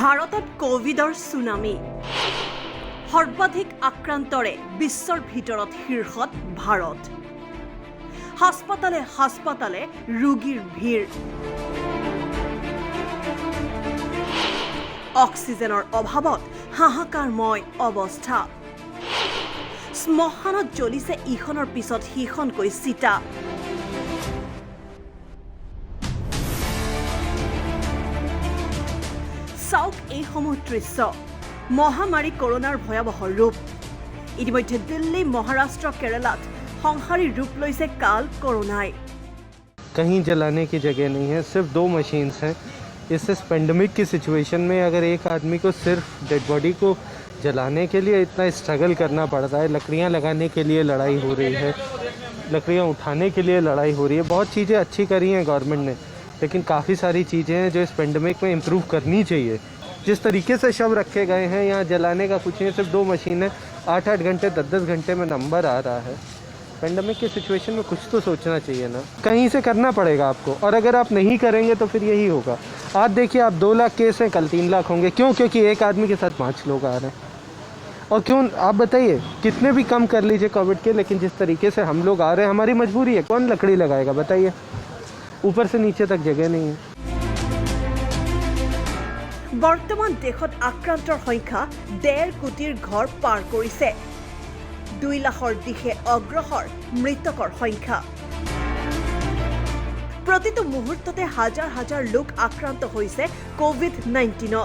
ভাৰতত কোভিডৰ সুনামি সৰ্বাধিক আক্ৰান্তৰে বিশ্বৰ ভিতৰত শীৰ্ষত ভাৰত হাস্পাতালে হাস্পাতালে ৰোগীৰ ভিৰ অক্সিজেনৰ অভাৱত হাহাকাৰময় অৱস্থা শ্মশানত জ্বলিছে ইখনৰ পিছত সিখনকৈ চিতা চাওক এইসমূহ দৃশ্য মহামাৰী কৰোনাৰ ভয়াবহ ৰূপ ইতিমধ্যে দিল্লী মহাৰাষ্ট্ৰ কেৰালাত সংহাৰী ৰূপ লৈছে কাল কৰোনাই कहीं जलाने की जगह नहीं है, सिर्फ 2 मशीन्स हैं। इस पेंडेमिक की सिचुएशन में अगर एक आदमी को सिर्फ डेड बॉडी को जलाने के लिए इतना स्ट्रगल करना पड़ रहा है, लकड़ियाँ लगाने के लिए लड़ाई हो रही है, लकड़ियाँ उठाने के लिए लड़ाई हो रही है। बहुत चीज़ें अच्छी करी हैं गवर्नमेंट ने, लेकिन काफ़ी सारी चीज़ें हैं जो इस पेंडेमिक में इम्प्रूव करनी चाहिए। जिस तरीके से शव रखे गए हैं, यहाँ जलाने का कुछ नहीं, सिर्फ 2 मशीन है, 8-8 घंटे 10-10 घंटे में नंबर आ रहा है। पेंडेमिक की सिचुएशन में कुछ तो सोचना चाहिए ना, कहीं से करना पड़ेगा आपको, और अगर आप नहीं करेंगे तो फिर यही होगा। आज देखिए, आप 2 लाख केस हैं, कल 3 लाख होंगे। क्यों? क्योंकि एक आदमी के साथ 5 लोग आ रहे हैं। और क्यों, आप बताइए, कितने भी कम कर लीजिए कोविड के, लेकिन जिस तरीके से हम लोग आ रहे हैं, हमारी मजबूरी है। कौन लकड़ी लगाएगा बताइए? ऊपर से नीचे तक जगह नहीं है। বৰ্তমান দেশত আক্ৰান্তৰ সংখ্যা 1.5 কোটিৰ ঘৰ পাৰ কৰিছে 2 লাখৰ দিশে অগ্ৰসৰ মৃতকৰ সংখ্যা প্ৰতিটো মুহূৰ্ততে হাজাৰ হাজাৰ লোক আক্ৰান্ত হৈছে কোভিড-19ত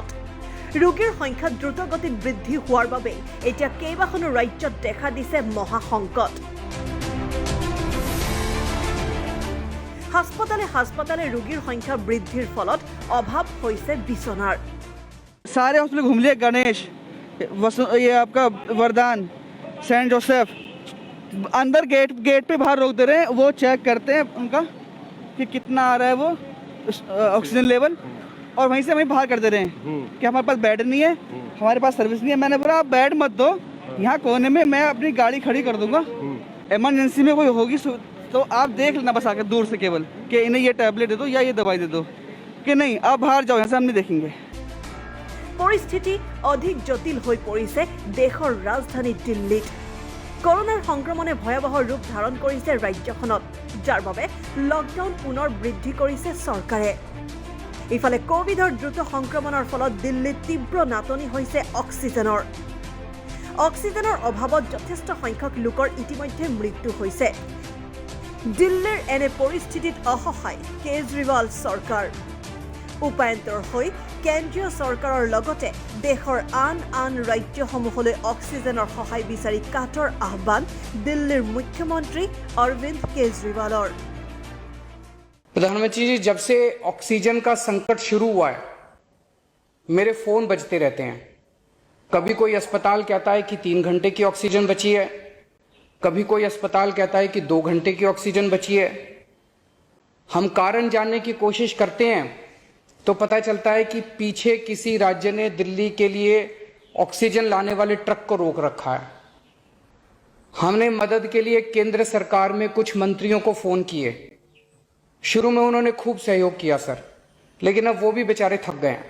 ৰোগীৰ সংখ্যা দ্ৰুতগতিত বৃদ্ধি হোৱাৰ বাবে এতিয়া কেইবাখনো ৰাজ্যত দেখা দিছে মহাসংকট হাস্পাতালে হাস্পাতালে ৰোগীৰ সংখ্যা বৃদ্ধিৰ ফলত অভাৱ হৈছে বিছনাৰ सारे हॉस्पिटल घूम लिए, गणेश, ये आपका वरदान, सेंट जोसेफ, अंदर गेट पे बाहर रोक दे रहे हैं। वो चेक करते हैं उनका कि कितना आ रहा है वो ऑक्सीजन लेवल, और वहीं से वहीं बाहर कर दे रहे हैं कि हमारे पास बेड नहीं है, हमारे पास सर्विस नहीं है। मैंने बोला आप बेड मत दो, यहाँ कोने में मैं अपनी गाड़ी खड़ी कर दूंगा, इमरजेंसी में कोई होगी तो आप देख लेना बस आकर दूर से केवल कि इन्हें ये टैबलेट दे दो या ये दवाई दे दो, कि नहीं आप बाहर जाओ, यहाँ से हम नहीं देखेंगे। পৰিস্থিতি অধিক জটিল হৈ পৰিছে দেশৰ ৰাজধানী দিল্লীত কৰোনাৰ সংক্ৰমণে ভয়াবহ ৰূপ ধাৰণ কৰিছে ৰাজ্যখনত যাৰ বাবে লকডাউন পুনৰ বৃদ্ধি কৰিছে চৰকাৰে ইফালে কোভিডৰ দ্ৰুত সংক্ৰমণৰ ফলত দিল্লীত তীব্ৰ নাটনি হৈছে অক্সিজেনৰ অভাৱত যথেষ্ট সংখ্যক লোকৰ ইতিমধ্যে মৃত্যু হৈছে দিল্লীৰ এনে পৰিস্থিতিত অসহায় কেজৰিৱাল চৰকাৰ উপায়ন্তৰ হৈ কেন্দ্ৰীয় চৰকাৰৰ লগতে দেশৰ আন ৰাজ্যসমূহলৈ অক্সিজেনৰ সহায় বিচাৰি কাটৰ আহ্বান দিল্লীৰ মুখ্যমন্ত্ৰী অৰবিন্দ কেজৰিৱালৰ प्रधानमंत्री जी, जब से ऑक्सीजन का संकट शुरू हुआ है मेरे फोन बजते रहते हैं। कभी कोई अस्पताल कहता है कि 3 घंटे की ऑक्सीजन बची है, कभी कोई अस्पताल कहता है कि 2 घंटे की ऑक्सीजन बची है। हम कारण जानने की कोशिश करते हैं तो पता चलता है कि पीछे किसी राज्य ने दिल्ली के लिए ऑक्सीजन लाने वाले ट्रक को रोक रखा है। हमने मदद के लिए केंद्र सरकार में कुछ मंत्रियों को फोन किए, शुरू में उन्होंने खूब सहयोग किया सर, लेकिन अब वो भी बेचारे थक गए हैं।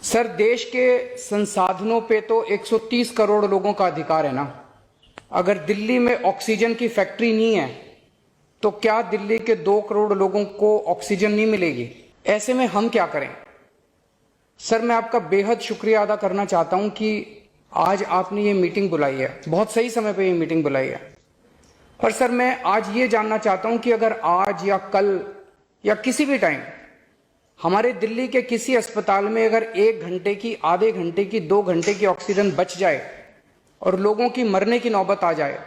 सर, देश के संसाधनों पे तो 130 करोड़ लोगों का अधिकार है ना। अगर दिल्ली में ऑक्सीजन की फैक्ट्री नहीं है तो क्या दिल्ली के 2 करोड़ लोगों को ऑक्सीजन नहीं मिलेगी? ऐसे में हम क्या करें? सर, मैं आपका बेहद शुक्रिया अदा करना चाहता हूं कि आज आपने ये मीटिंग बुलाई है, बहुत सही समय पे ये मीटिंग बुलाई है। पर सर, मैं आज ये जानना चाहता हूं कि अगर आज या कल या किसी भी टाइम हमारे दिल्ली के किसी अस्पताल में अगर 1 घंटे की, आधे घंटे की, 2 घंटे की ऑक्सीजन बच जाए और लोगों की मरने की नौबत आ जाए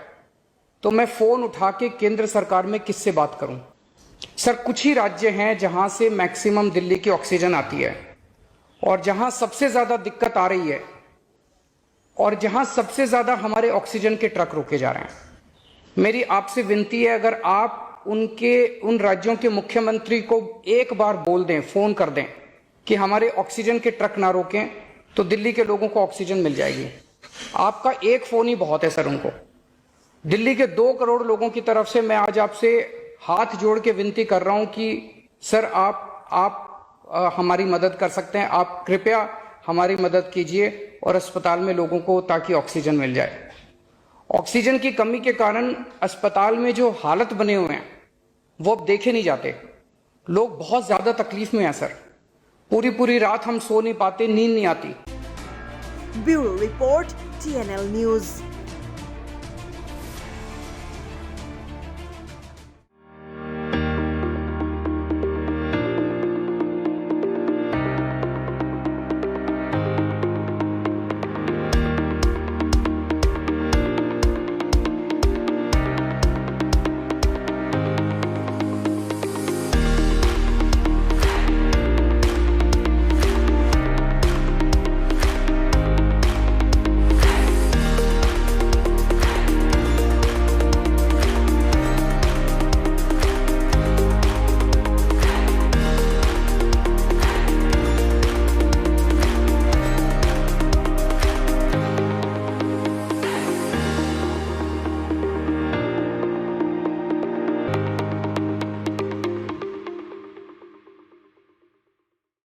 तो मैं फोन उठा के केंद्र सरकार में किससे बात करूं? सर, कुछ ही राज्य हैं जहां से मैक्सिमम दिल्ली की ऑक्सीजन आती है, और जहां सबसे ज्यादा दिक्कत आ रही है और जहां सबसे ज्यादा हमारे ऑक्सीजन के ट्रक रोके जा रहे हैं। मेरी आपसे विनती है, अगर आप उन राज्यों के मुख्यमंत्री को एक बार बोल दें, फोन कर दें कि हमारे ऑक्सीजन के ट्रक ना रोकें तो दिल्ली के लोगों को ऑक्सीजन मिल जाएगी। आपका एक फोन ही बहुत है सर उनको। दिल्ली के 2 करोड़ लोगों की तरफ से मैं आज आपसे हाथ जोड़ के विनती कर रहा हूं कि सर आप हमारी मदद कर सकते हैं। आप कृपया हमारी मदद कीजिए और अस्पताल में लोगों को ताकि ऑक्सीजन मिल जाए। ऑक्सीजन की कमी के कारण अस्पताल में जो हालत बने हुए हैं वो अब देखे नहीं जाते। लोग बहुत ज्यादा तकलीफ में हैं सर। पूरी रात हम सो नहीं पाते, नींद नहीं आती। Bureau report, TNL news.